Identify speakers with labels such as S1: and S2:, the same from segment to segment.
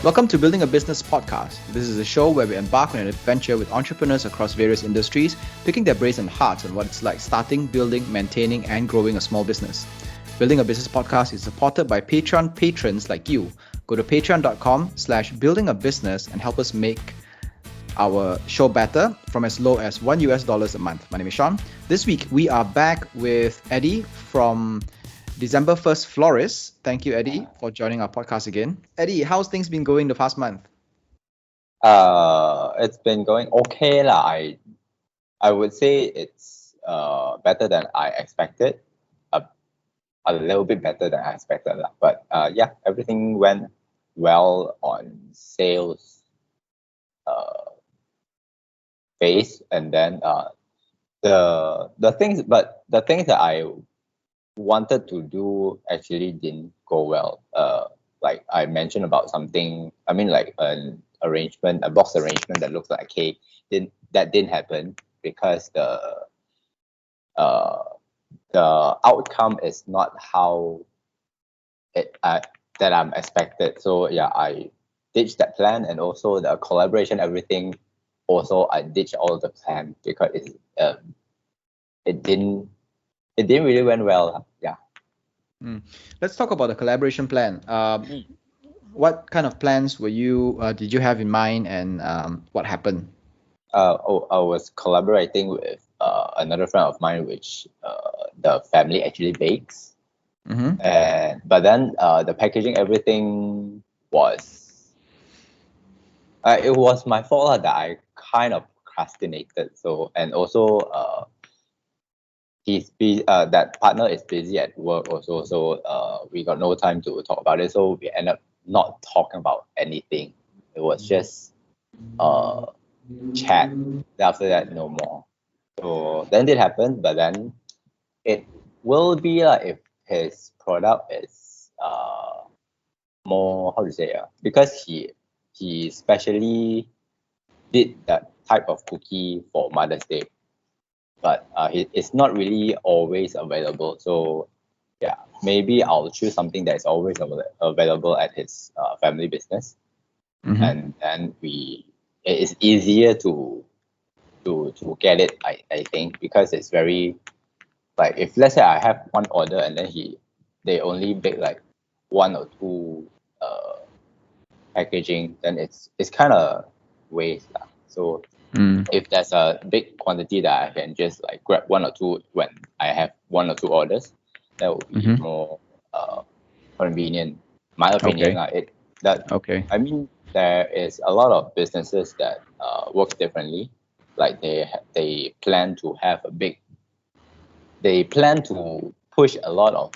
S1: Welcome to Building a Business podcast. This is a show where we embark on an adventure with entrepreneurs across various industries, picking their brains and hearts on what it's like starting, building, maintaining, and growing a small business. Building a Business podcast is supported by Patreon patrons like you. Go to patreon.com/buildingabusiness and help us make our show better from as low as $1 a month. My name is Sean. This week, we are back with Eddie from December 1st Florist. Thank you, Eddie, for joining our podcast again. Eddie, how's things been going the past month?
S2: It's been going okay lah. I would say it's better than I expected. A little bit better than I expected lah. But yeah, everything went well on sales phase, and then the things that I wanted to do actually didn't go well. Like I mentioned about something, like an arrangement, a box arrangement that looks like a cake, that didn't happen because the outcome is not how that I'm expected. So yeah, I ditched that plan, and also the collaboration, everything. Also, I ditched all the plan because it didn't really went well. Yeah.
S1: Let's talk about the collaboration plan. What kind of plans did you have in mind, and what happened?
S2: I was collaborating with another friend of mine, which the family actually bakes. But then the packaging, everything was it was my fault that I kind of procrastinated. So, and also that partner is busy at work also, so we got no time to talk about it, so we end up not talking about anything. It was just chat. After that, no more. So then it happened, but then it will be like if his product is more, how to say, because he specially did that type of cookie for Mother's Day, but it's not really always available. So yeah, maybe I'll choose something that is always available at his family business, and it is easier to get it. I think because it's very, like, if let's say I have one order and then they only bake like one or two packaging, then it's kind of waste lah. So if there's a big quantity that I can just like grab one or two when I have one or two orders, that would be more convenient. My opinion,
S1: Okay.
S2: I mean, there is a lot of businesses that work differently. Like they plan to have they plan to push a lot of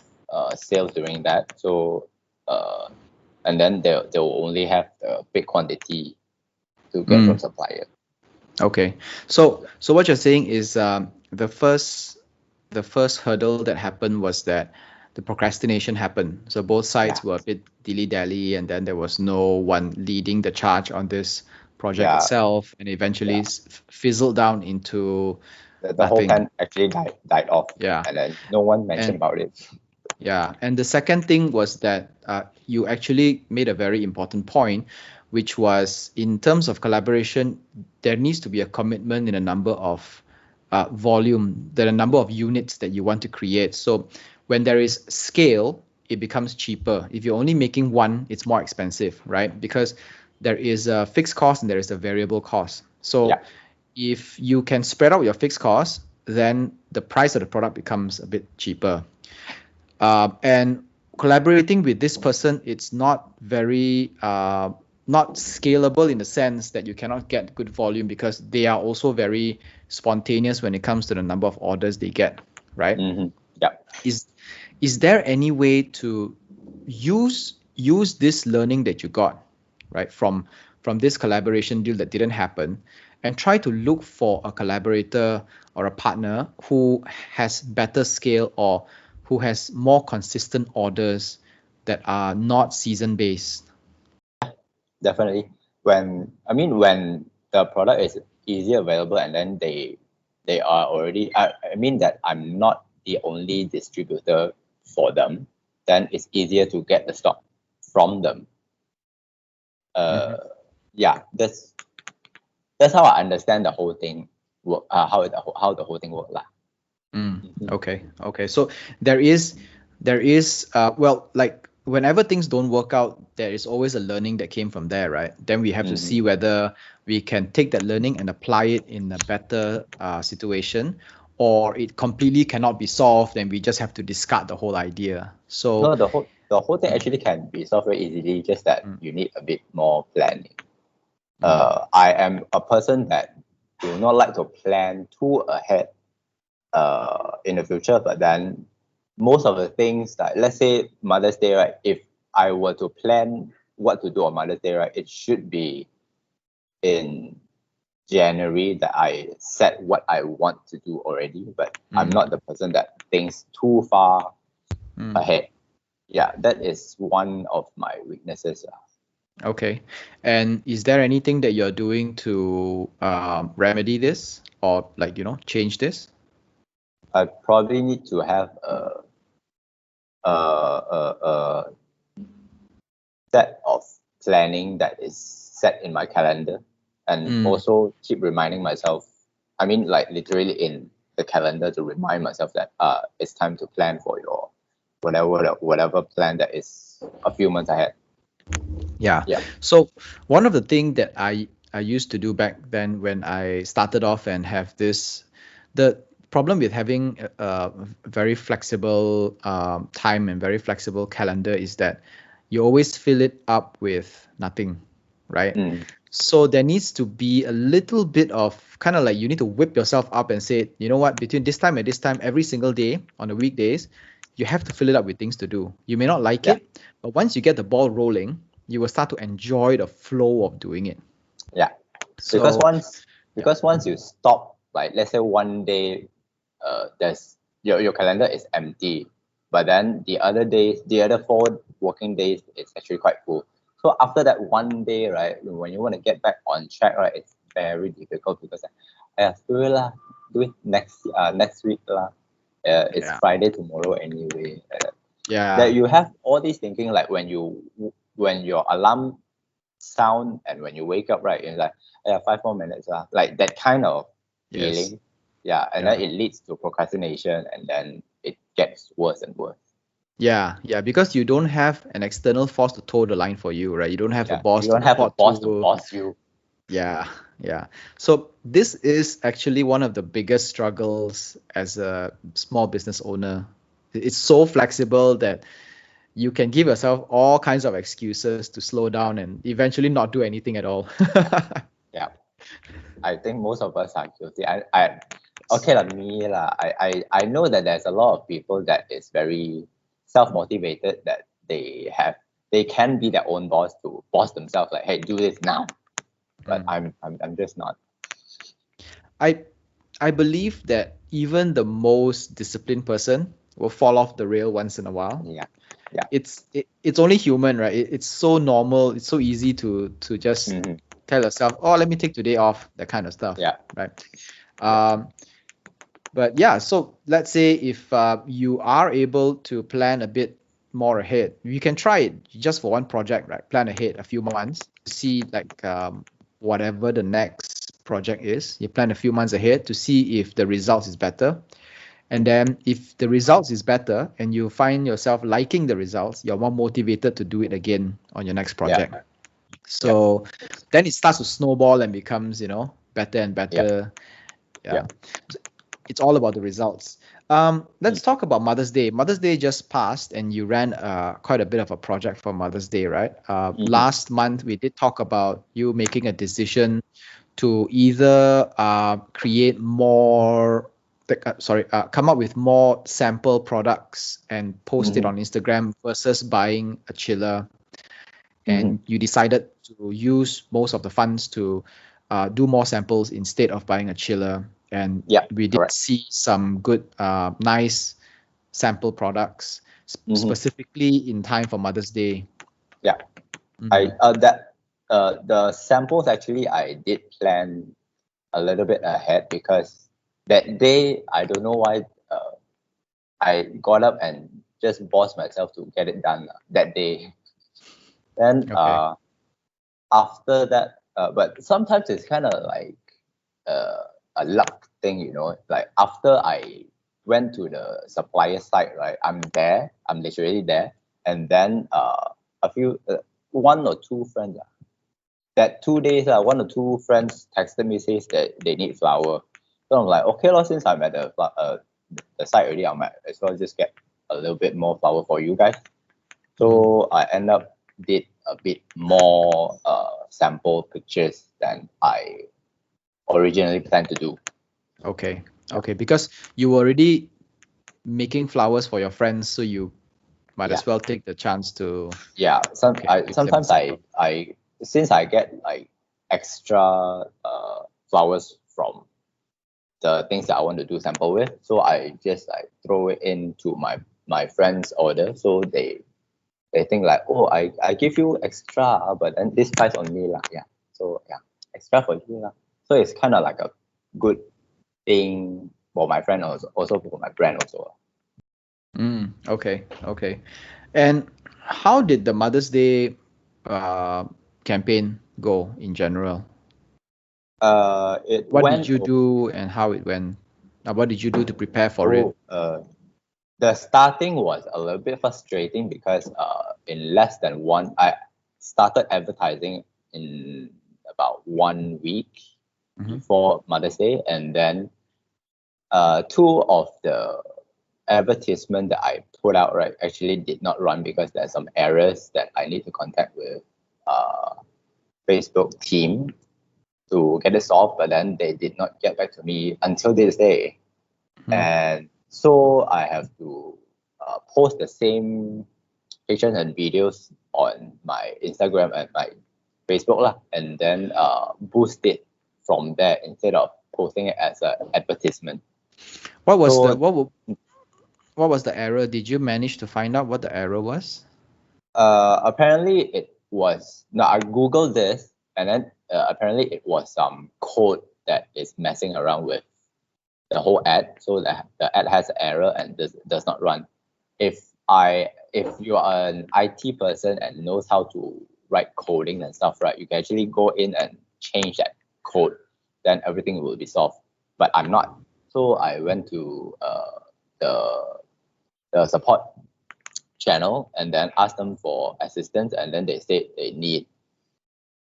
S2: sales during that. So and then they will only have the big quantity to get from supplier.
S1: Okay, so what you're saying is the first hurdle that happened was that the procrastination happened. So both sides were a bit dilly-dally, and then there was no one leading the charge on this project itself, and eventually fizzled down into
S2: the whole plan actually died off.
S1: Yeah,
S2: and then no one mentioned about it.
S1: Yeah, and the second thing was that you actually made a very important point, which was in terms of collaboration, there needs to be a commitment in a number of volume, the number of units that you want to create. So when there is scale, it becomes cheaper. If you're only making one, it's more expensive, right? Because there is a fixed cost and there is a variable cost. So if you can spread out your fixed costs, then the price of the product becomes a bit cheaper. And collaborating with this person, it's not very not scalable in the sense that you cannot get good volume, because they are also very spontaneous when it comes to the number of orders they get, right? Is there any way to use this learning that you got, right, from this collaboration deal that didn't happen, and try to look for a collaborator or a partner who has better scale or who has more consistent orders that are not season based?
S2: Definitely. When the product is easily available, and then they are already, I mean that I'm not the only distributor for them, then it's easier to get the stock from them. uh, yeah, that's how I understand the whole thing work. How the whole thing work lah.
S1: Okay. So there is well, like whenever things don't work out, there is always a learning that came from there, right? Then we have to
S2: Mm-hmm.
S1: see whether we can take that learning and apply it in a better situation, or it completely cannot be solved and we just have to discard the whole idea. So
S2: No, the whole thing actually can be solved very easily. Just that
S1: mm,
S2: you need a bit more planning.
S1: mm,
S2: I am a person that do not like to plan too ahead in the future, but then most of the things that, let's say Mother's Day, right? If I were to plan what to do on Mother's Day, right, it should be in January that I set what I want to do already. But I'm
S1: mm,
S2: not the person that thinks too far
S1: mm.
S2: ahead. Yeah, that is one of my weaknesses.
S1: Okay. And is there anything that you're doing to remedy this, or like, change this?
S2: I probably need to have a set of planning that is set in my calendar, and
S1: Mm.
S2: also keep reminding myself. I mean, like literally in the calendar to remind myself that it's time to plan for your whatever plan that is a few months ahead.
S1: Yeah.
S2: Yeah.
S1: So one of the things that I used to do back then when I started off and have the problem with having a very flexible time and very flexible calendar is that you always fill it up with nothing, right?
S2: Mm.
S1: So there needs to be a little bit of kind of like you need to whip yourself up and say, you know what, between this time and this time, every single day on the weekdays, you have to fill it up with things to do. You may not like
S2: Yeah.
S1: it, but once you get the ball rolling, you will start to enjoy the flow of doing it.
S2: Yeah. Because
S1: So,
S2: once
S1: yeah.
S2: because once you stop, like let's say one day, there's your calendar is empty, but then the other 4 working days, it's actually quite full. So after that one day, right, when you want to get back on track, right, it's very difficult because do it lah, do it next week lah. It's
S1: Yeah.
S2: Friday tomorrow anyway. That
S1: Yeah.
S2: you have all these thinking, like when your alarm sound and when you wake up, right, you're like, yeah, 5 more minutes, like that kind of
S1: Yes.
S2: feeling. Yeah, and then
S1: Yeah.
S2: it leads to procrastination, and then it gets worse and worse.
S1: Yeah. Yeah. Because you don't have an external force to toe the line for you, right? You don't have a
S2: Yeah,
S1: boss
S2: you
S1: to
S2: don't have a
S1: report
S2: boss to
S1: to.
S2: boss you.
S1: Yeah, yeah. So this is actually one of the biggest struggles as a small business owner. It's so flexible that you can give yourself all kinds of excuses to slow
S2: Yeah,
S1: down and eventually not do anything at all.
S2: yeah. I think most of us are guilty. I okay lah, me lah. I know that there's a lot of people that is very self-motivated, that they can be their own boss to boss themselves, like, hey, do this now. But
S1: Mm.
S2: I'm just not.
S1: I I believe that even the most disciplined person will fall off the rail once in a while.
S2: Yeah, yeah.
S1: It's only human, right? It's so normal. It's so easy to just
S2: Mm-hmm.
S1: tell yourself, oh, let me take today off, that kind of stuff,
S2: Yeah,
S1: right?
S2: yeah.
S1: Um, but yeah, so let's say if you are able to plan a bit more ahead, you can try it just for one project, right? Plan ahead a few months, see like whatever the next project is. You plan a few months ahead to see if the results is better. And then if the results is better and you find yourself liking the results, you're more motivated to do it again on your next
S2: Yeah,
S1: project.
S2: yeah,
S1: So then it starts to snowball and becomes, better and
S2: yeah,
S1: better.
S2: yeah.
S1: Yeah. It's all about the results.
S2: Mm.
S1: Let's talk about Mother's Day. Mother's Day just passed, and you ran quite a bit of a project for Mother's Day, right?
S2: Mm-hmm.
S1: Last month, we did talk about you making a decision to either create more, come up with more sample products and post it
S2: Mm-hmm.
S1: on Instagram versus buying a chiller.
S2: Mm-hmm.
S1: And you decided to use most of the funds to do more samples instead of buying a chiller. And
S2: Yeah,
S1: we did
S2: correct.
S1: see some good, nice sample products,
S2: Mm-hmm.
S1: specifically in time for Mother's Day.
S2: Yeah. I
S1: Mm,
S2: that The samples, actually I did plan a little bit ahead, because that day I don't know why, I got up and just bossed myself to get it done that day. Then
S1: okay.
S2: after that, but sometimes it's kind of like a luck thing, you know. Like after I went to the supplier site, right? I'm there. I'm literally there, and then a few, one or two friends. That 2 days, one or two friends texted me says that they need flour. So I'm like, okay, well, since I'm at the site already, I might as well just get a little bit more flour for you guys. So I end up did a bit more sample pictures than I originally planned to do.
S1: Okay. Okay. Because you were already making flowers for your friends, so you might
S2: Yeah,
S1: as well take the chance to
S2: yeah.
S1: give them a
S2: Sometimes
S1: sample.
S2: I since I get like extra flowers from the things that I want to do sample with, so I just like throw it into my friend's order, so they think like, oh, I give you extra, but then this price on me lah, yeah. So yeah, extra for you lah. So it's kind of like a good thing for my friend, also for my brand also.
S1: Okay. Okay. And how did the Mother's Day campaign go in general?
S2: It
S1: What did
S2: went
S1: you do and how it went? What did you do to prepare for it?
S2: oh the starting was a little bit frustrating because in less than one I started advertising in about 1 week
S1: Mm-hmm.
S2: before Mother's Day, and then two of the advertisement that I put out right actually did not run because there's some errors that I need to contact with uh, Facebook team to get it solved, but then they did not get back to me until this day. And so I have to post the same pictures and videos on my Instagram and my Facebook lah, and then boost it from there instead of posting it as an advertisement.
S1: What was the
S2: So
S1: what was the error? Did you manage to find out what the error was?
S2: apparently it was, now I googled this, and then apparently it was some code that is messing around with the whole ad, so that the ad has an error and does not run. If you are an IT person and knows how to write coding and stuff, right, you can actually go in and change that code, then everything will be solved. But I'm not, so I went to the support channel and then asked them for assistance, and then they said they need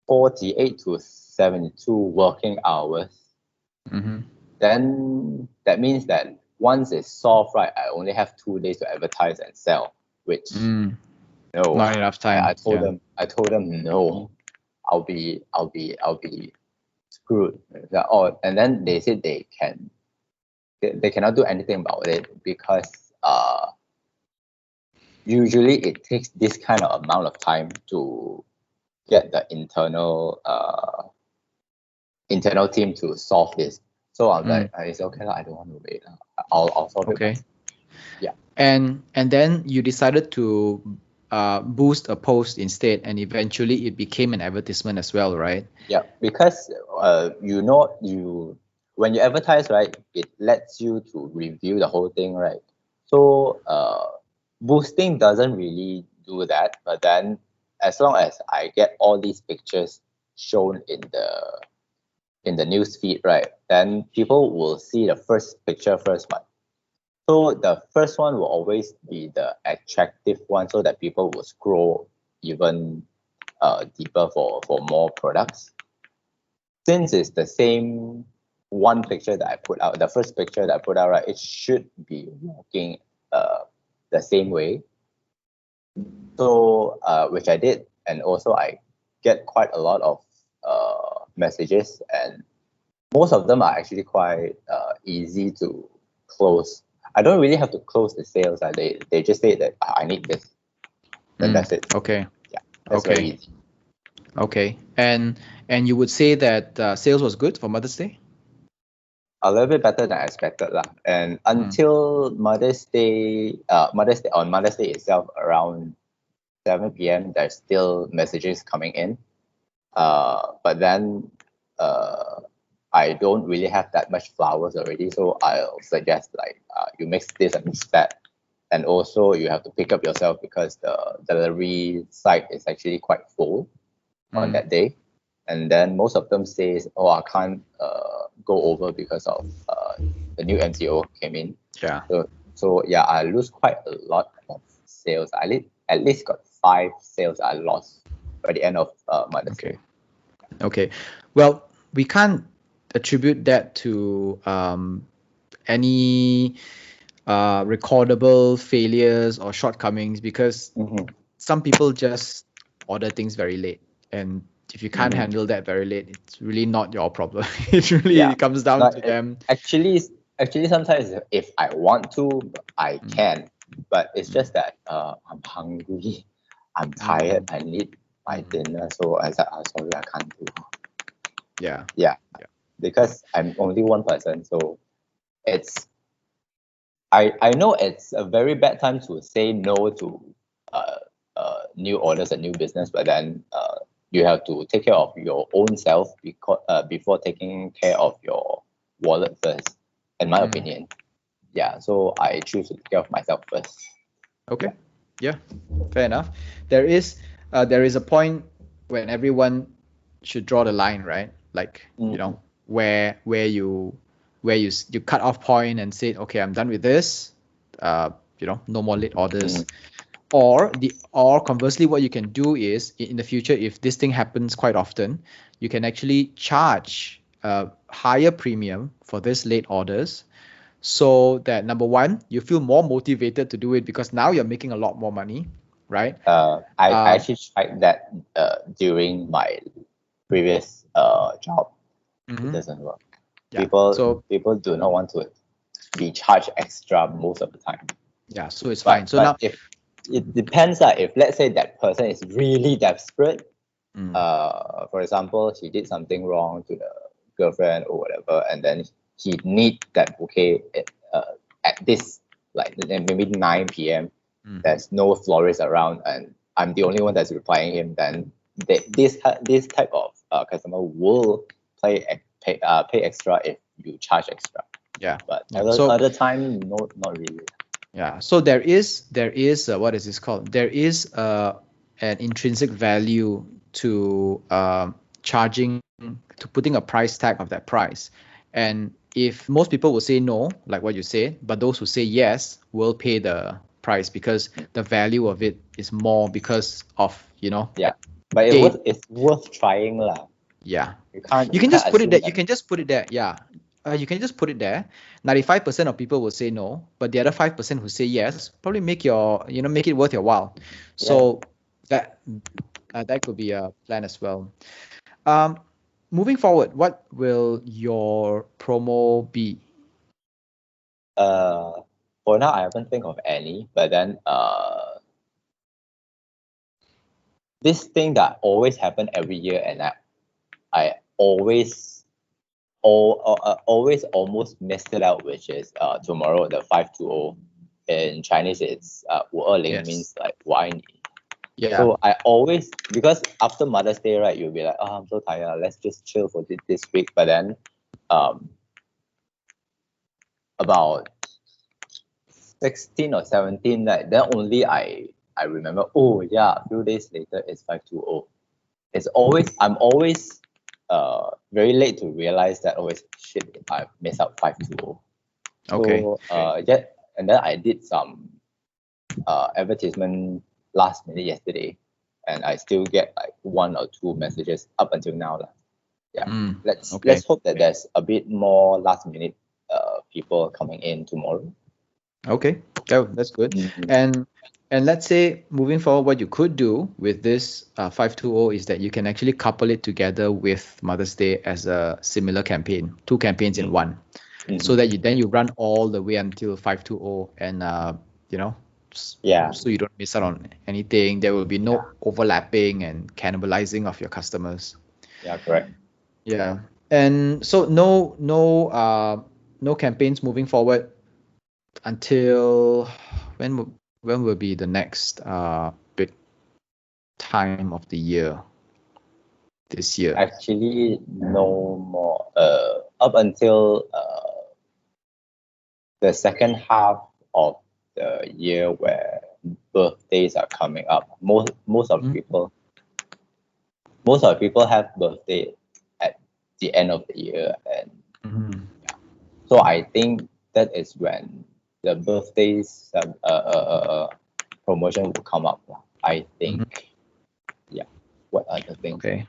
S2: 48 to 72 working hours.
S1: Mm-hmm.
S2: Then that means that once it's solved, right, I only have 2 days to advertise and sell, which no,
S1: Not enough time. Yeah.
S2: I told them no, I'll be screwed. Oh, and then they said they cannot do anything about it because usually it takes this kind of amount of time to get the internal team to solve this. So I'm like, it's okay, I don't want to wait. I'll solve it
S1: Okay.
S2: myself. Yeah.
S1: And then you decided to boost a post instead, and eventually it became an advertisement as well, right?
S2: Yeah, because you when you advertise, right, it lets you to review the whole thing, right? So boosting doesn't really do that, but then as long as I get all these pictures shown in the news feed, right, then people will see the first picture first one. So the first one will always be the attractive one, so that people will scroll even deeper for more products. Since it's the same one picture that I put out, the first picture that I put out, right, it should be working the same way. So which I did, and also I get quite a lot of messages, and most of them are actually quite easy to close. I don't really have to close the sales. They just say that I need this, then that's it.
S1: Okay.
S2: Yeah, that's very
S1: Okay.
S2: easy.
S1: Okay. And you would say that sales was good for Mother's Day?
S2: A little bit better than I expected lah. And until Mother's Day, on Mother's Day itself, around 7 p.m., there's still messages coming in. But then I don't really have that much flowers already, so I'll suggest like you mix this and mix that, and also you have to pick up yourself because the delivery site is actually quite full. on that day, and then most of them says, "Oh, I can't go over because of the new MCO came in."
S1: Yeah.
S2: So yeah, I lose quite a lot of sales. At least got 5 sales I lost by the end of Mother's Day.
S1: Okay. Well, we can't attribute that to any recordable failures or shortcomings, because some people just order things very late, and if you can't handle that very late, it's really not your problem. It really comes down to them.
S2: Actually, sometimes if I want to, I can, but it's just that I'm hungry, I'm tired, I need my dinner, so I said, "Oh, sorry, I can't do." Yeah, because I'm only one person, so it's I know it's a very bad time to say no to new orders and new business, but then you have to take care of your own self before taking care of your wallet first, in my opinion. Yeah, so I choose to take care of myself first.
S1: Okay. Yeah, fair enough. There is a point when everyone should draw the line, right? Like, where you cut off point and say, okay, I'm done with this. No more late orders. Or conversely, what you can do is, in the future, if this thing happens quite often, you can actually charge a higher premium for this late orders, so that, number one, you feel more motivated to do it because now you're making a lot more money, right?
S2: I actually tried that during my previous job. It doesn't work.
S1: Yeah.
S2: People do not want to be charged extra most of the time.
S1: Yeah, so it's fine. So now,
S2: if it depends, if let's say that person is really desperate, for example, he did something wrong to the girlfriend or whatever, and then he need that bouquet at this, like maybe 9 p.m. There's no florist around, and I'm the only one that's replying him. Then this type of customer will pay extra if you charge extra.
S1: Yeah.
S2: But other time, not really.
S1: Yeah. So there is what is this called? There is an intrinsic value to charging, to putting a price tag of that price. And if most people will say no, like what you said, but those who say yes will pay the price because the value of it is more because of,
S2: Yeah, but it's worth trying lah.
S1: Yeah.
S2: You can just put it there.
S1: You can just put it there. Yeah. You can just put it there. 95% of people will say no, but the other 5% who say yes probably make it worth your while. So that could be a plan as well. Moving forward, what will your promo be?
S2: For now, I haven't think of any, but then this thing that always happen every year, and I always almost messed it out, which is tomorrow, the 520. In Chinese, it's 520 means like 520.
S1: Yeah.
S2: So I always, because after Mother's Day, right, you'll be like, oh, I'm so tired, let's just chill for this week. But then about 16 or 17, like, then only I remember, oh yeah, a few days later it's 520. I'm always very late to realize that, oh shit, I messed up 520.
S1: Okay.
S2: So and then I did some advertisement last minute yesterday, and I still get like 1 or 2 messages up until now. Yeah. Let's hope that there's a bit more last minute people coming in tomorrow.
S1: Okay, that's good. And let's say, moving forward, what you could do with this 520 is that you can actually couple it together with Mother's Day as a similar campaign, 2 campaigns in one, so that you run all the way until 520, and so you don't miss out on anything. There will be no overlapping and cannibalizing of your customers.
S2: Yeah, correct.
S1: Yeah, and so no campaigns moving forward until when will be the next big time of the year this year?
S2: Actually, no more. Up until the second half of the year, where birthdays are coming up, most of people most of the people have birthday at the end of the year, and so I think that is when the birthdays promotion will come up. I think. Yeah. What other things?
S1: Okay.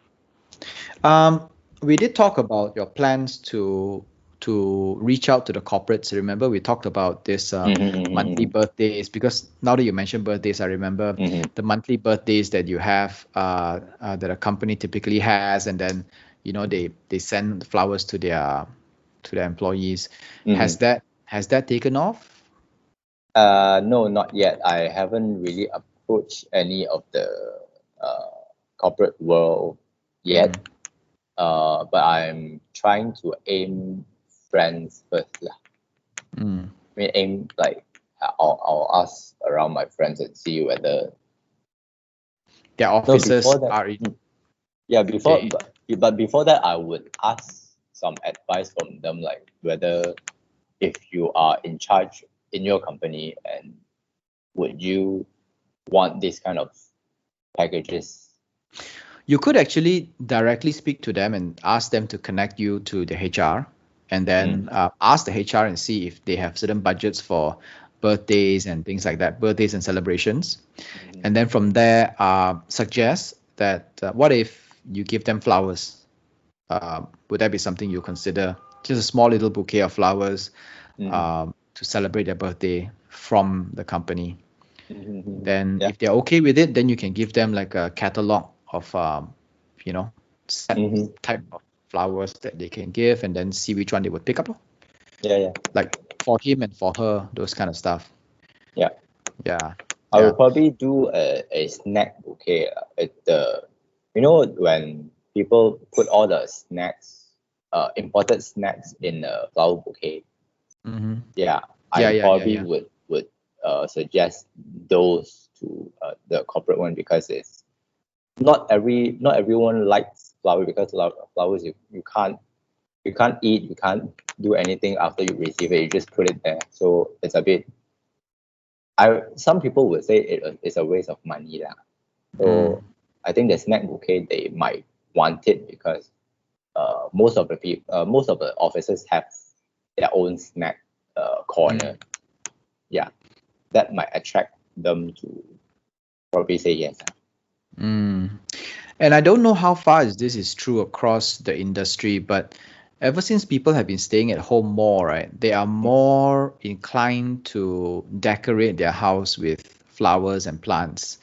S1: We did talk about your plans to reach out to the corporates. Remember, we talked about this monthly birthdays, because now that you mentioned birthdays, I remember the monthly birthdays that you have that a company typically has, and then they send flowers to their employees. Has that taken off?
S2: No, not yet. I haven't really approached any of the corporate world yet. But I'm trying to aim friends first. I mean, aim like I'll ask around my friends and see whether
S1: their offices
S2: before that,
S1: are in.
S2: Yeah, before
S1: Okay.
S2: but before that, I would ask some advice from them, like whether if you are in charge in your company, and would you want this kind of packages?
S1: You could actually directly speak to them and ask them to connect you to the HR, and then ask the HR and see if they have certain budgets for birthdays and things like that, birthdays and celebrations. And then from there, suggest that what if you give them flowers? Would that be something you consider? Just a small little bouquet of flowers to celebrate their birthday from the company. Then if they're okay with it, then you can give them like a catalog of set type of flowers that they can give, and then see which one they would pick up.
S2: Yeah.
S1: Like for him and for her, those kind of stuff.
S2: Yeah.
S1: Yeah.
S2: I will probably do a snack bouquet. When people put all the snacks, imported snacks in a flower bouquet. Yeah, I probably would suggest those to the corporate one, because it's not everyone likes flower, because flowers you can't eat, you can't do anything after you receive it. You just put it there, so it's a bit. Some people would say it's a waste of money lah. So I think the snack bouquet, they might want it because most of the offices have their own snack corner. Yeah, that might attract them to probably say yes.
S1: And I don't know how far this is true across the industry, but ever since people have been staying at home more, right, they are more inclined to decorate their house with flowers and plants.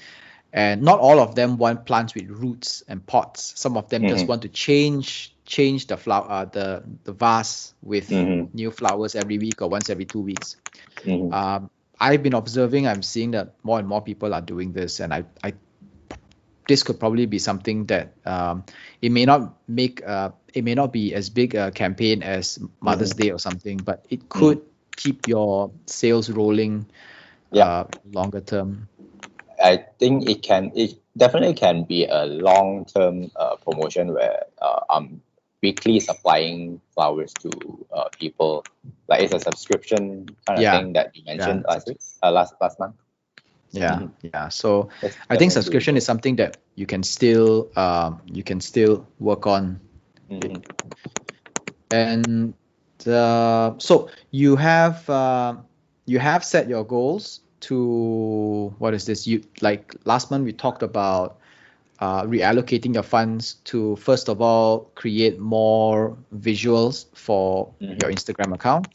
S1: And not all of them want plants with roots and pots. Some of them just want to change the flower, the vase with new flowers every week or once every 2 weeks. I've been observing, I'm seeing that more and more people are doing this, and I this could probably be something that it may not be as big a campaign as Mother's Day or something, but it could keep your sales rolling longer term.
S2: I think it definitely can be a long-term promotion where I'm weekly supplying flowers to people. Like it's a subscription kind of thing that you mentioned last month.
S1: Yeah. So I think subscription is something that you can still work on. And so you have set your goals to, what is this? Like last month we talked about reallocating your funds to, first of all, create more visuals for your Instagram account,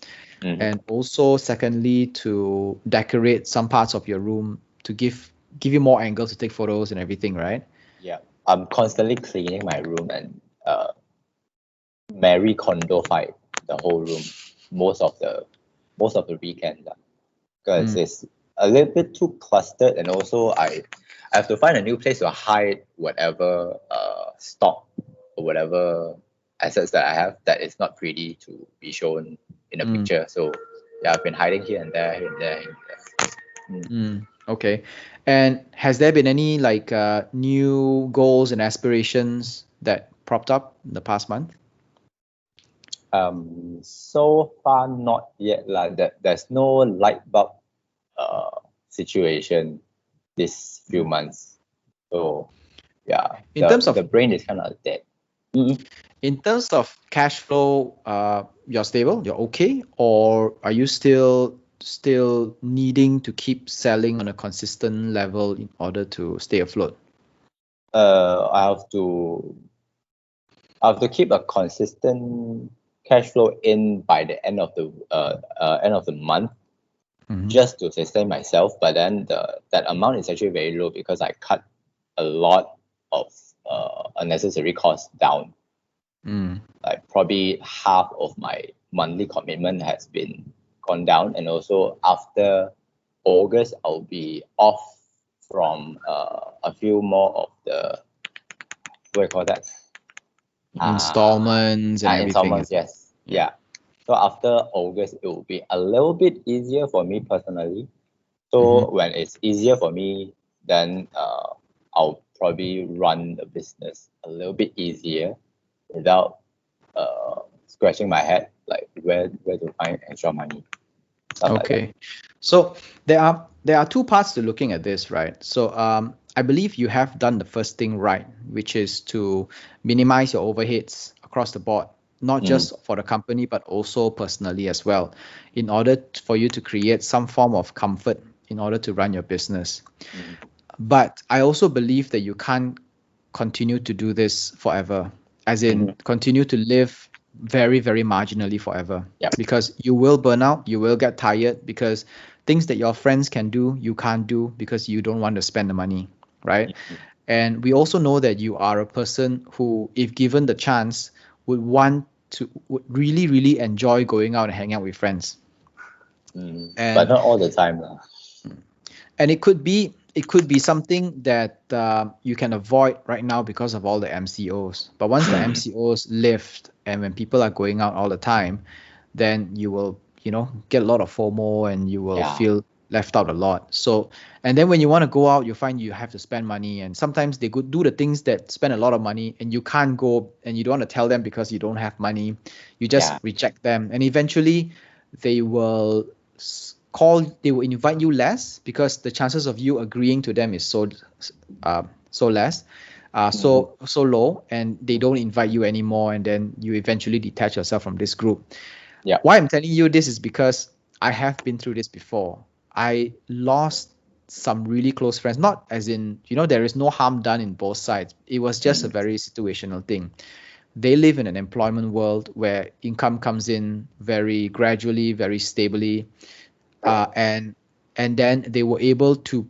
S1: and also secondly to decorate some parts of your room to give you more angles to take photos and everything, right?
S2: Yeah, I'm constantly cleaning my room and Marie Kondo-fied the whole room most of the weekend, because it's a little bit too clustered, and also I have to find a new place to hide whatever stock or whatever assets that I have that is not pretty to be shown in a picture. So yeah, I've been hiding here and there, here and there, here and there.
S1: Okay. And has there been any like new goals and aspirations that propped up in the past month?
S2: So far not yet. Like that, there's no light bulb situation this few months. So Yeah,
S1: In terms
S2: the
S1: of
S2: brain is kind of dead. Mm.
S1: in terms of cash flow, you're stable, you're okay, or are you still needing to keep selling on a consistent level in order to stay afloat?
S2: I have to keep a consistent cash flow in by the end of the month,
S1: Mhm.
S2: just to sustain myself. But then that amount is actually very low because I cut a lot of unnecessary costs down.
S1: Mm.
S2: Like probably half of my monthly commitment has been gone down, and also after August I'll be off from a few more of the, what do you call that,
S1: Installments and everything.
S2: installments. Yes,
S1: Yeah.
S2: yeah. So after August it will be a little bit easier for me personally. So
S1: Mhm.
S2: when it's easier for me, then I'll probably run the business a little bit easier without scratching my head like where to find extra money, stuff like that.
S1: Okay. So there are two parts to looking at this, right? So I believe you have done the first thing right, which is to minimize your overheads across the board, not
S2: Mm,
S1: just for the company, but also personally as well, in order for you to create some form of comfort in order to run your business.
S2: mm,
S1: But I also believe that you can't continue to do this forever, as in
S2: mm-hmm.
S1: continue to live very, very marginally forever,
S2: Yep.
S1: because you will burn out, you will get tired, because things that your friends can do, you can't do because you don't want to spend the money, right? And we also know that you are a person who, if given the chance, would really, really enjoy going out and hanging out with friends.
S2: But
S1: And
S2: not all the time lah.
S1: and it could be something that you can avoid right now because of all the MCOs. But once the MCOs lift and when people are going out all the time, then you will get a lot of FOMO and you will
S2: Yeah,
S1: feel left out a lot. So and then when you want to go out, you find you have to spend money, and sometimes they could do the things that spend a lot of money and you can't go and you don't want to tell them because you don't have money. You just
S2: yeah,
S1: reject them, and eventually they will they will invite you less because the chances of you agreeing to them is so less,
S2: mm-hmm.
S1: so low, and they don't invite you anymore, and then you eventually detach yourself from this group.
S2: Yeah,
S1: Why I'm telling you this is because I have been through this before. I lost some really close friends, not as in, there is no harm done in both sides. It was just a
S2: mm,
S1: very situational thing. They live in an employment world where income comes in very gradually, very stably, and then they were able to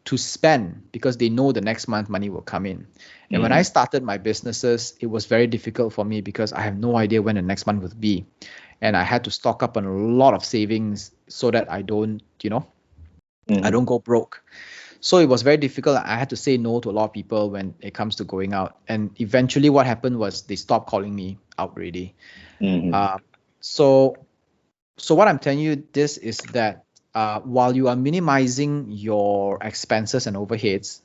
S1: to spend because they know the next month money will come in. And when I
S2: mm,
S1: started my businesses, it was very difficult for me because I have no idea when the next month would be, and I had to stock up on a lot of savings so that I
S2: mm,
S1: don't go broke. So it was very difficult. I had to say no to a lot of people when it comes to going out, and eventually what happened was they stopped calling me out already.
S2: mm,
S1: uh, so so what I'm telling you this is that while you are minimizing your expenses and overheads,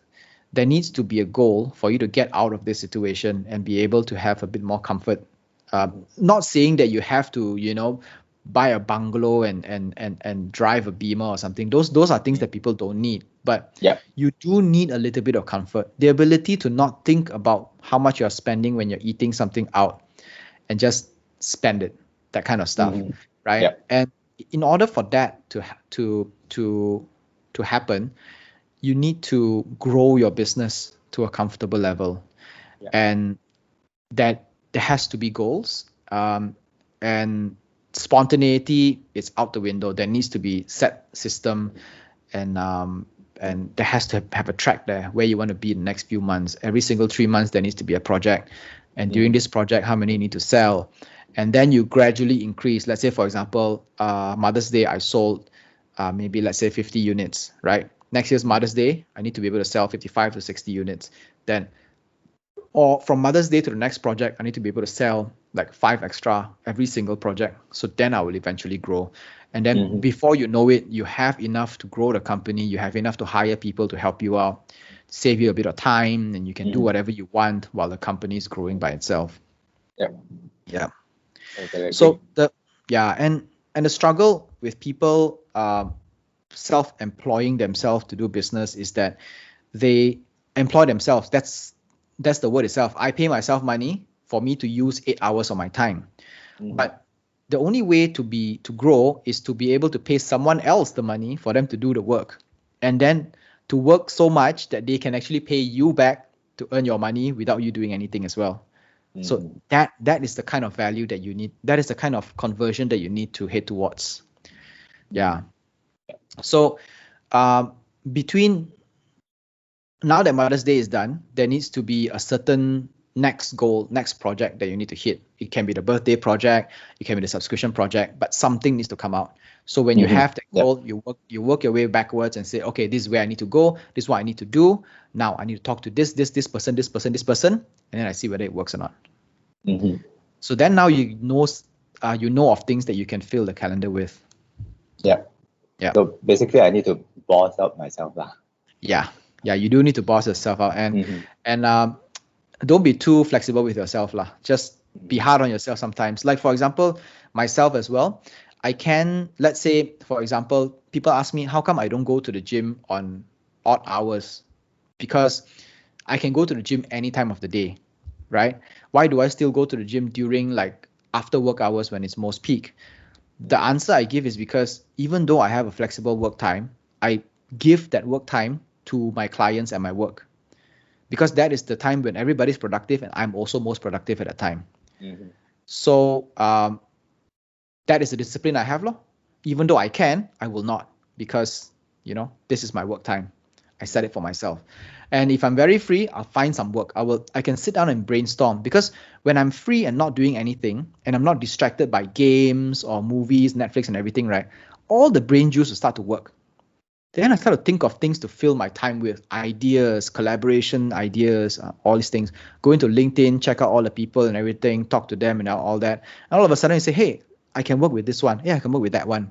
S1: there needs to be a goal for you to get out of this situation and be able to have a bit more comfort. Not saying that you have to, buy a bungalow and drive a Beamer or something. Those are things
S2: mm.
S1: that people don't need, but
S2: Yeah,
S1: you do need a little bit of comfort. The ability to not think about how much you're spending when you're eating something out and just spend it, that kind of stuff,
S2: mm-hmm.
S1: right?
S2: Yeah,
S1: And in order for that to happen, you need to grow your business to a comfortable level,
S2: yeah,
S1: and that there has to be goals, and spontaneity is out the window. There needs to be set system, and there has to have a track there where you want to be in the next few months. Every single 3 months there needs to be a project, and during
S2: mm,
S1: this project how many you need to sell, and then you gradually increase. Let's say for example, Mother's Day I sold maybe let's say 50 units, right? Next year's Mother's Day I need to be able to sell 55 to 60 units. Then, or from Mother's Day to the next project, I need to be able to sell like 5 extra every single project. So then I will eventually grow. And then
S2: mm-hmm.
S1: before you know it, you have enough to grow the company, you have enough to hire people to help you out, save you a bit of time, and you can do
S2: Mm,
S1: whatever you want while the company is growing by itself.
S2: yeah,
S1: Yeah.
S2: totally agree.
S1: So the struggle with people self-employing themselves to do business is that they employ themselves. That's the word itself. I pay myself money for me to use 8 hours of my time. But the only way to grow is to be able to pay someone else the money for them to do the work, and then to work so much that they can actually pay you back to earn your money without you doing anything as well. So that is the kind of value that you need. That is the kind of conversion that you need to head towards. Yeah. So between now that Mother's Day is done, there needs to be a certain next goal, next project that you need to hit. It can be the birthday project, it can be the subscription project, but something needs to come out. So when you have that goal, you work your way backwards and say, okay, this is where I need to go. This is what I need to do. Now I need to talk to this person, this person, and then I see whether it works or not. So then now you know of things that you can fill the calendar with.
S2: Yeah. So basically, I need to boss up myself lah.
S1: Yeah, you do need to boss yourself out, and don't be too flexible with yourself lah. Just be hard on yourself sometimes. Like for example, myself as well. Let's say for example, people ask me how come I don't go to the gym on odd hours, because I can go to the gym any time of the day, right? Why do I still go to the gym during like after work hours when it's most peak? The answer I give is because even though I have a flexible work time, I give that work time to my clients and my work, because that is the time when everybody's productive and I'm also most productive at that time. So that is the discipline I have, even though I will not, because this is my work time. I set it for myself. And if I'm very free, I'll find some work. I can sit down and brainstorm, because when I'm free and not doing anything and I'm not distracted by games or movies, Netflix and everything, right? All the brain juice will start to work. Then I start to think of things to fill my time with, ideas, collaboration ideas, all these things. Go into LinkedIn, check out all the people and everything, talk to them and all that. And all of a sudden you say, hey, I can work with this one. Yeah, I can work with that one.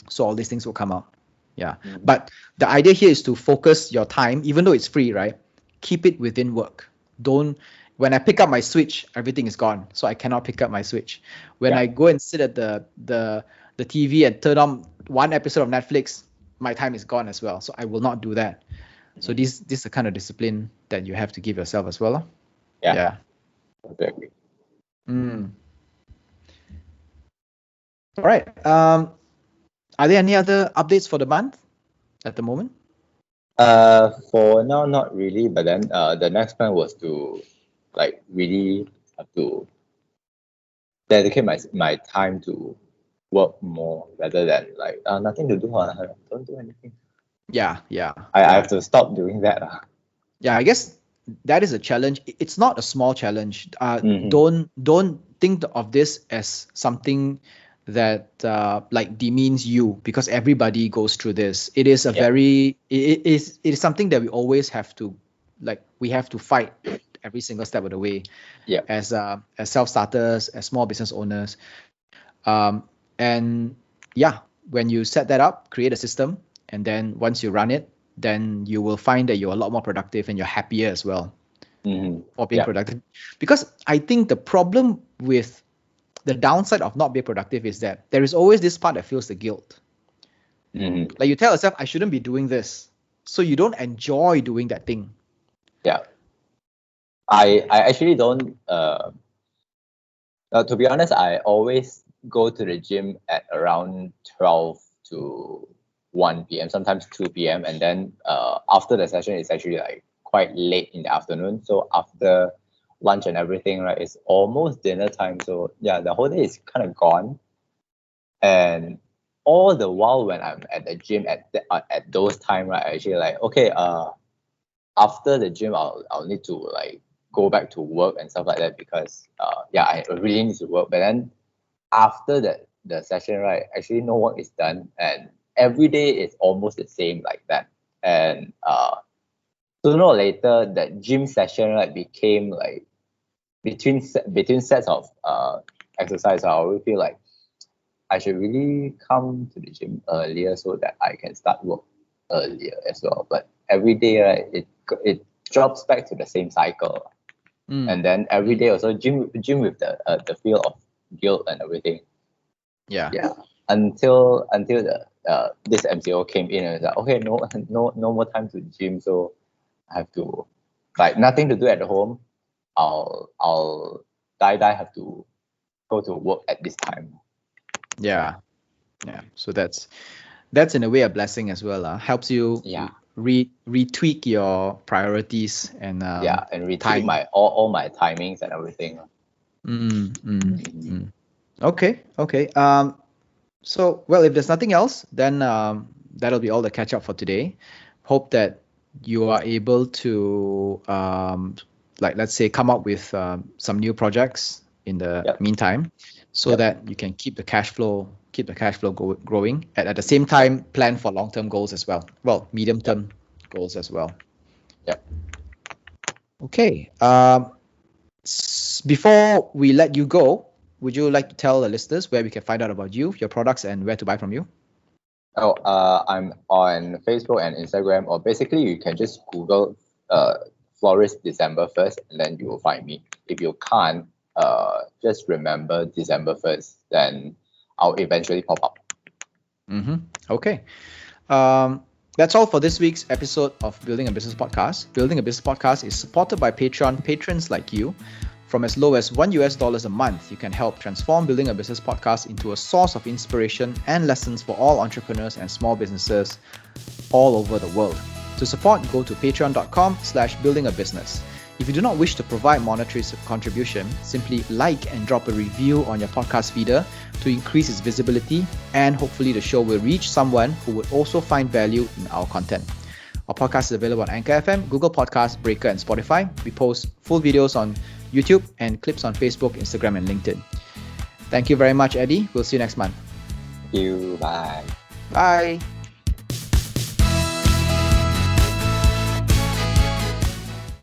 S1: So all these things will come out. Yeah. But the idea here is to focus your time, even though it's free, right? Keep it within work. When I pick up my Switch, everything is gone. So I cannot pick up my Switch. When I go and sit at the TV and turn on one episode of Netflix, my time is gone as well. So I will not do that. So this is the kind of discipline that you have to give yourself as well.
S2: Yeah. Exactly.
S1: All right. Are there any other updates for the month at the moment?
S2: For now, not really. But then the next plan was to really have to dedicate my time to work more rather than nothing to do. Don't do anything.
S1: Yeah.
S2: I have to stop doing that.
S1: Yeah, I guess that is a challenge. It's not a small challenge. Don't think of this as something that demeans you, because everybody goes through this. It is it is something that we always have to we have to fight every single step of the way. As self-starters, as small business owners, and when you set that up, create a system, and then once you run it, then you will find that you're a lot more productive and you're happier as well for being productive. Because I think the problem with the downside of not being productive is that there is always this part that feels the guilt. Like you tell yourself, I shouldn't be doing this. So you don't enjoy doing that thing.
S2: Yeah. I actually don't, to be honest, I always go to the gym at around 12 to 1 p.m., sometimes 2 p.m. And then after the session, it's actually quite late in the afternoon. So after lunch and everything, right, it's almost dinner time. So yeah, the whole day is kind of gone. And all the while when I'm at the gym at those time, right, I actually okay, after the gym, I'll need to go back to work and stuff like that, because I really need to work. But then after the session, right, actually no work is done, and every day is almost the same like that. And sooner or later, that gym session became between sets of exercise. I always feel like I should really come to the gym earlier so that I can start work earlier as well. But every day, right, it drops back to the same cycle. And then every day also gym with the feel of guilt and everything. Yeah. Until the this MCO came in, and it's okay, no more time to gym, so I have to like nothing to do at home, I'll die have to go to work at this time.
S1: Yeah. So that's in a way a blessing as well. Helps you retweak your priorities and
S2: and retweak
S1: time.
S2: my all my timings and everything.
S1: Okay. So, well, if there's nothing else, then that'll be all the catch up for today. Hope that you are able to, like, let's say, come up with some new projects in the meantime, so that you can keep the cash flow growing. At the same time, plan for long-term goals as well. Well, medium-term goals as well. Okay. Before we let you go, would you like to tell the listeners where we can find out about you, your products, and where to buy from you?
S2: I'm on Facebook and Instagram, or basically you can just Google Florist December 1st, and then you will find me. If you can't, just remember December 1st, then I'll eventually pop up.
S1: Okay. That's all for this week's episode of Building a Business Podcast. Building a Business Podcast is supported by Patreon patrons like you. From as low as $1 a month, you can help transform Building a Business Podcast into a source of inspiration and lessons for all entrepreneurs and small businesses all over the world. To support, go to patreon.com/buildingabusiness. If you do not wish to provide monetary contribution, simply like and drop a review on your podcast feeder to increase its visibility, and hopefully the show will reach someone who would also find value in our content. Our podcast is available on Anchor FM, Google Podcasts, Breaker, and Spotify. We post full videos on YouTube and clips on Facebook, Instagram, and LinkedIn. Thank you very much, Eddie. We'll see you next month.
S2: Thank you. Bye.
S1: Bye.